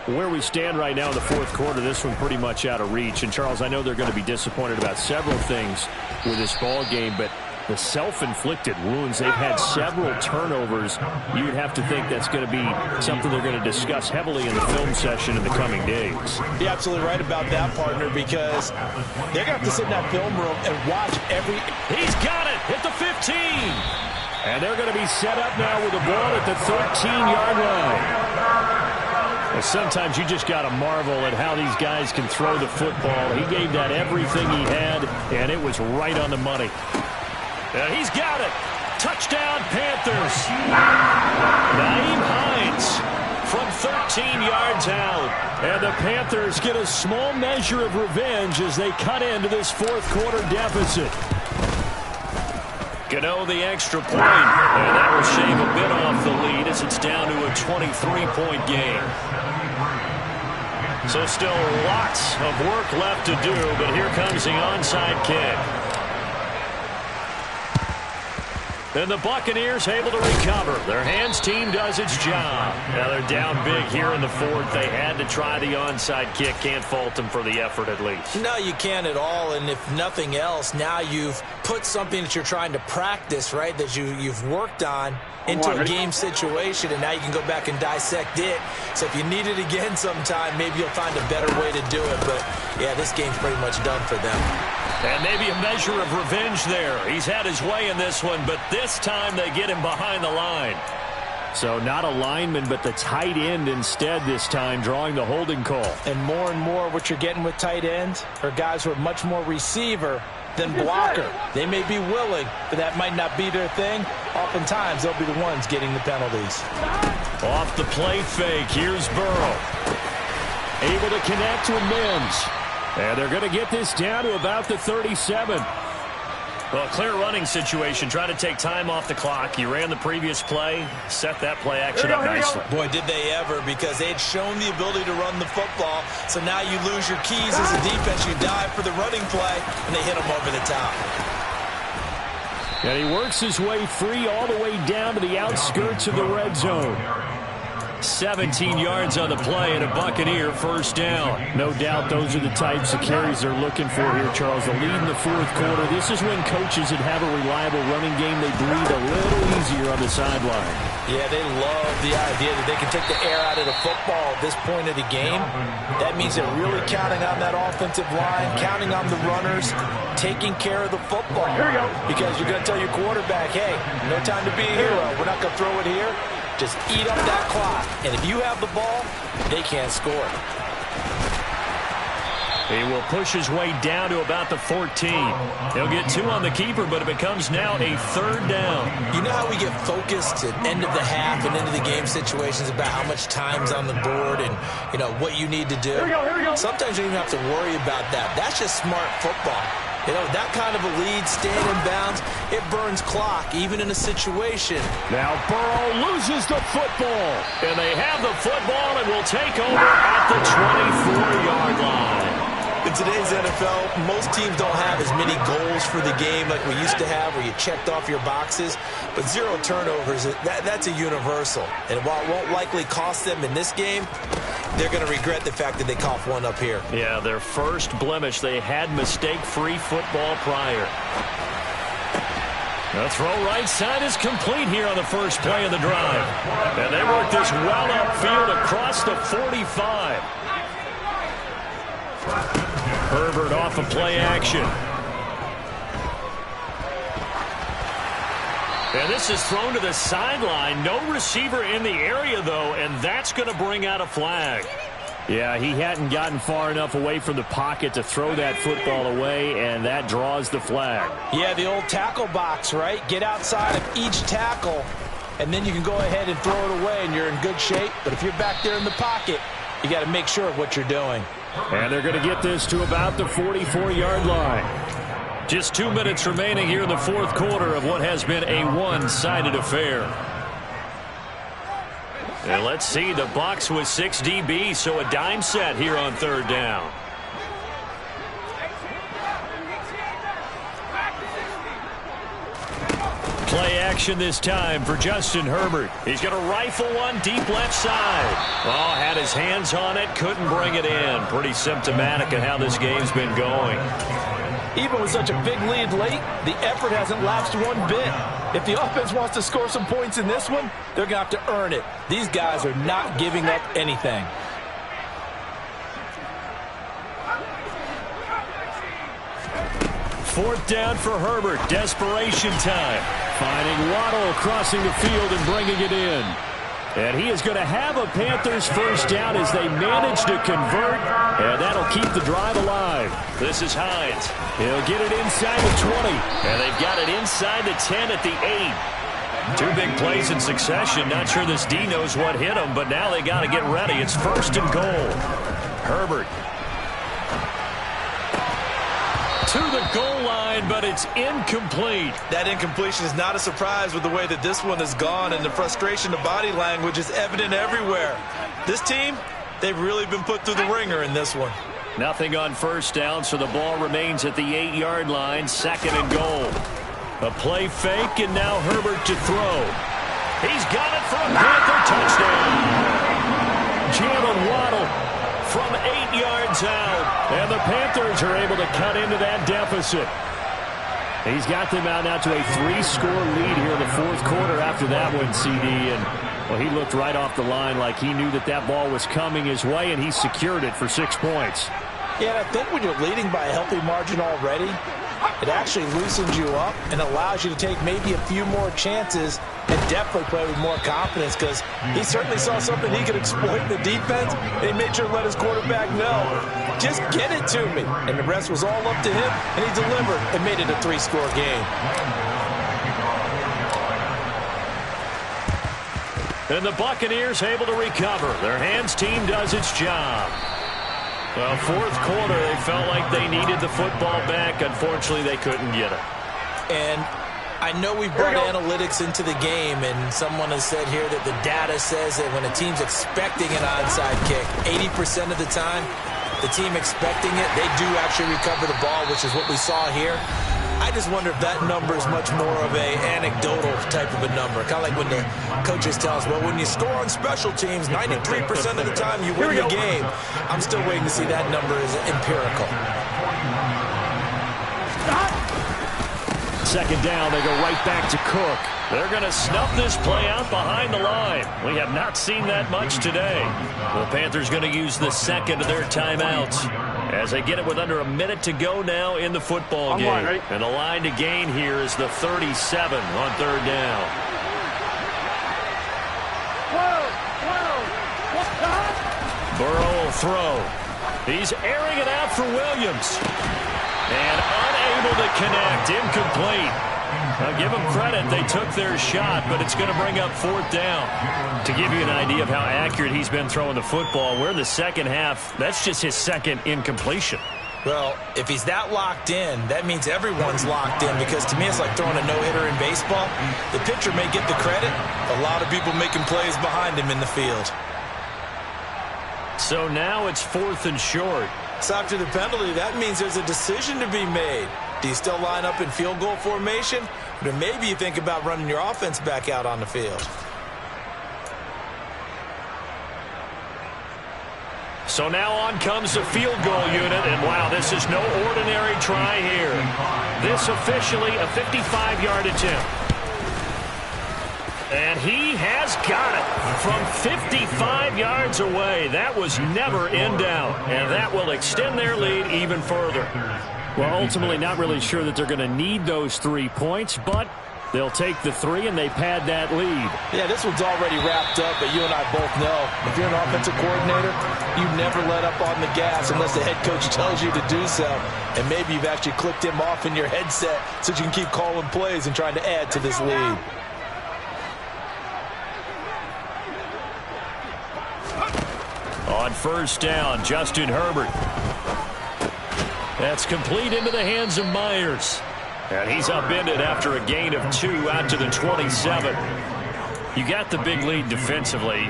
[SPEAKER 1] Where we stand right now in the fourth quarter, this one pretty much out of reach. And, Charles, I know they're going to be disappointed about several things with this ball game, but the self-inflicted wounds, they've had several turnovers. You would have to think that's going to be something they're going to discuss heavily in the film session in the coming days.
[SPEAKER 3] You're absolutely right about that, partner, because they're going to have to sit in that film room and watch every.
[SPEAKER 1] He's got it at the 15. And they're going to be set up now with the ball at the 13-yard line. Sometimes you just got to marvel at how these guys can throw the football. He gave that everything he had, and it was right on the money. He's got it. Touchdown, Panthers. Nyheim Hines from 13 yards out. And the Panthers get a small measure of revenge as they cut into this fourth quarter deficit. Gano the extra point, and that will shave a bit off the lead as it's down to a 23-point game. So still lots of work left to do, but here comes the onside kick. And the Buccaneers able to recover. Their hands team does its job. Now they're down big here in the fourth. They had to try the onside kick. Can't fault them for the effort at least.
[SPEAKER 2] No, you can't at all. And if nothing else, now you've put something that you're trying to practice, right, that you've worked on into a game situation, and now you can go back and dissect it. So if you need it again sometime, maybe you'll find a better way to do it. But, yeah, this game's pretty much done for them.
[SPEAKER 1] And maybe a measure of revenge there. He's had his way in this one, but this time they get him behind the line. So not a lineman, but the tight end instead this time, drawing the holding call.
[SPEAKER 3] And more what you're getting with tight ends are guys who are much more receiver than blocker. They may be willing, but that might not be their thing. Oftentimes, they'll be the ones getting the penalties.
[SPEAKER 1] Off the play fake, here's Burrow. Able to connect with Mims. And they're going to get this down to about the 37. Well, clear running situation. Try to take time off the clock. You ran the previous play, set that play action up nicely.
[SPEAKER 2] Boy, did they ever, because they had shown the ability to run the football. So now you lose your keys as a defense. You dive for the running play, and they hit them over the top.
[SPEAKER 1] And he works his way free all the way down to the outskirts of the red zone. 17 yards on the play and a Buccaneer first down. No doubt those are the types of carries they're looking for here, Charles. The lead in the fourth quarter. This is when coaches that have a reliable running game, they breathe a little easier on the sideline.
[SPEAKER 3] Yeah, they love the idea that they can take the air out of the football at this point of the game. That means they're really counting on that offensive line, counting on the runners, taking care of the football. Here we go. Because you're going to tell your quarterback, hey, no time to be a hero. We're not going to throw it here. Just eat up that clock. And if you have the ball, they can't score.
[SPEAKER 1] He will push his way down to about the 14. He'll get 2 on the keeper, but it becomes now a third down.
[SPEAKER 2] You know how we get focused at end of the half and into the game situations about how much time's on the board and, you know, what you need to do?
[SPEAKER 4] Here we go.
[SPEAKER 2] Sometimes you don't even have to worry about that. That's just smart football. You know, that kind of a lead, staying in bounds, it burns clock, even in a situation.
[SPEAKER 1] Now Burrow loses the football. And they have the football and will take over at the 24-yard line.
[SPEAKER 2] In today's NFL, most teams don't have as many goals for the game like we used to have where you checked off your boxes. But 0 turnovers, that's a universal. And while it won't likely cost them in this game, they're going to regret the fact that they coughed one up here.
[SPEAKER 1] Yeah, their first blemish. They had mistake-free football prior. The throw right side is complete here on the first play of the drive. And they work this well upfield across the 45. Herbert off of play action. And this is thrown to the sideline. No receiver in the area, though, and that's going to bring out a flag. Yeah, he hadn't gotten far enough away from the pocket to throw that football away, and that draws the flag.
[SPEAKER 3] Yeah, the old tackle box, right? Get outside of each tackle, and then you can go ahead and throw it away, and you're in good shape. But if you're back there in the pocket, you got to make sure of what you're doing.
[SPEAKER 1] And they're going to get this to about the 44-yard line. Just 2 minutes remaining here in the fourth quarter of what has been a one-sided affair. And let's see, the Bucs with 6 DBs, so a dime set here on third down. Play action this time for Justin Herbert. He's going to rifle one deep left side. Oh, had his hands on it, couldn't bring it in. Pretty symptomatic of how this game's been going.
[SPEAKER 3] Even with such a big lead late, the effort hasn't lapsed one bit. If the offense wants to score some points in this one, they're going to have to earn it. These guys are not giving up anything.
[SPEAKER 1] Fourth down for Herbert. Desperation time. Finding Waddle crossing the field and bringing it in. And he is going to have a Panthers first down as they manage to convert, and that'll keep the drive alive. This is Hines. He'll get it inside the 20, and they've got it inside the 10 at the 8. Two big plays in succession. Not sure this D knows what hit him, but now they got to get ready. It's 1st and goal. Herbert to the goal line, but it's incomplete.
[SPEAKER 3] That incompletion is not a surprise with the way that this one has gone, and the frustration of body language is evident everywhere. This team, they've really been put through the ringer in this one.
[SPEAKER 1] Nothing on first down, so the ball remains at the 8-yard line, 2nd and goal. A play fake, and now Herbert to throw. He's got it for a Panther touchdown. Jalen Waddle from 8 yards out, and the Panthers are able to cut into that deficit. He's got them out now to a 3-score lead here in the 4th quarter after that one, CD. And, well, he looked right off the line like he knew that that ball was coming his way, and he secured it for 6 points.
[SPEAKER 3] Yeah, and I think when you're leading by a healthy margin already, it actually loosens you up and allows you to take maybe a few more chances and definitely play with more confidence, because he certainly saw something he could exploit in the defense, and he made sure to let his quarterback know, just get it to me. And the rest was all up to him, and he delivered and made it a 3-score game.
[SPEAKER 1] And the Buccaneers able to recover. Their hands team does its job. Well, 4th quarter, they felt like they needed the football back. Unfortunately, they couldn't get it.
[SPEAKER 3] And I know we brought analytics into the game, and someone has said here that the data says that when a team's expecting an onside kick, 80% of the time, the team expecting it, they do actually recover the ball, which is what we saw here. I just wonder if that number is much more of a anecdotal type of a number. Kind of like when the coaches tell us, well, when you score on special teams, 93% of the time you win the game. I'm still waiting to see that number is empirical.
[SPEAKER 1] 2nd down, they go right back to Cook. They're going to snuff this play out behind the line. We have not seen that much today. The Panthers going to use the 2nd of their timeouts as they get it with under a minute to go now in the football game. And the line to gain here is the 37 on 3rd down. Burrow will throw. He's airing it out for Williams. And unable to connect, incomplete. Now give them credit, they took their shot, but it's going to bring up 4th down. To give you an idea of how accurate he's been throwing the football, we're in the 2nd half. That's just his 2nd incompletion.
[SPEAKER 3] Well, if he's that locked in, that means everyone's locked in, because to me it's like throwing a no-hitter in baseball. The pitcher may get the credit, a lot of people making plays behind him in the field.
[SPEAKER 1] So now it's 4th and short.
[SPEAKER 3] So after the penalty, that means there's a decision to be made. Do you still line up in field goal formation? Or maybe you think about running your offense back out on the field.
[SPEAKER 1] So now on comes the field goal unit, and wow, this is no ordinary try here. This officially a 55-yard attempt. And he has got it from 55 yards away. That was never in doubt, and that will extend their lead even further. Well, ultimately not really sure that they're going to need those 3 points, but they'll take the 3 and they pad that lead.
[SPEAKER 3] Yeah, this one's already wrapped up, but you and I both know if you're an offensive coordinator, you never let up on the gas unless the head coach tells you to do so. And maybe you've actually clicked him off in your headset so you can keep calling plays and trying to add to this lead.
[SPEAKER 1] On 1st down, Justin Herbert. That's complete into the hands of Myers. And he's upended after a gain of 2 out to the 27. You got the big lead defensively.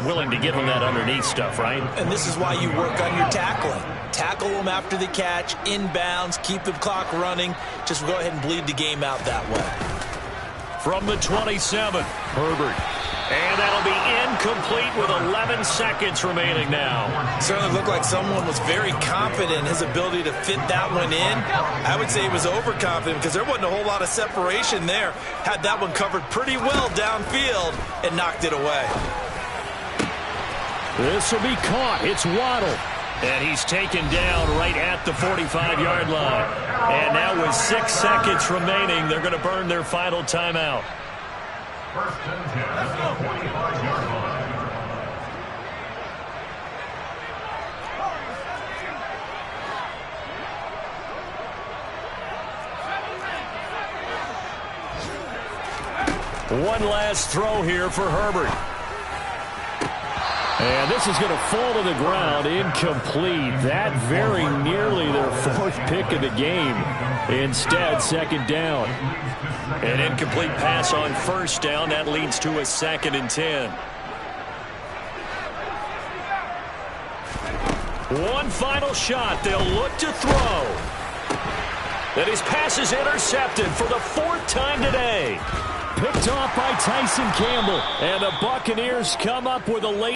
[SPEAKER 1] Willing to give him that underneath stuff, right?
[SPEAKER 3] And this is why you work on your tackling. Tackle them after the catch, inbounds, keep the clock running. Just go ahead and bleed the game out that way.
[SPEAKER 1] From the 27, Herbert. And that'll be incomplete with 11 seconds remaining now.
[SPEAKER 3] Certainly looked like someone was very confident in his ability to fit that one in. I would say he was overconfident because there wasn't a whole lot of separation there. Had that one covered pretty well downfield and knocked it away.
[SPEAKER 1] This will be caught. It's Waddle. And he's taken down right at the 45-yard line. And now with 6 seconds remaining, they're going to burn their final timeout.
[SPEAKER 5] First and 10 at the 45-yard line.
[SPEAKER 1] One last throw here for Herbert. And this is going to fall to the ground, incomplete. That very nearly their fourth pick of the game. Instead, second down. An incomplete pass on first down. That leads to a 2nd and 10. One final shot. They'll look to throw. And his pass is intercepted for the 4th time today. Picked off by Tyson Campbell. And the Buccaneers come up with a late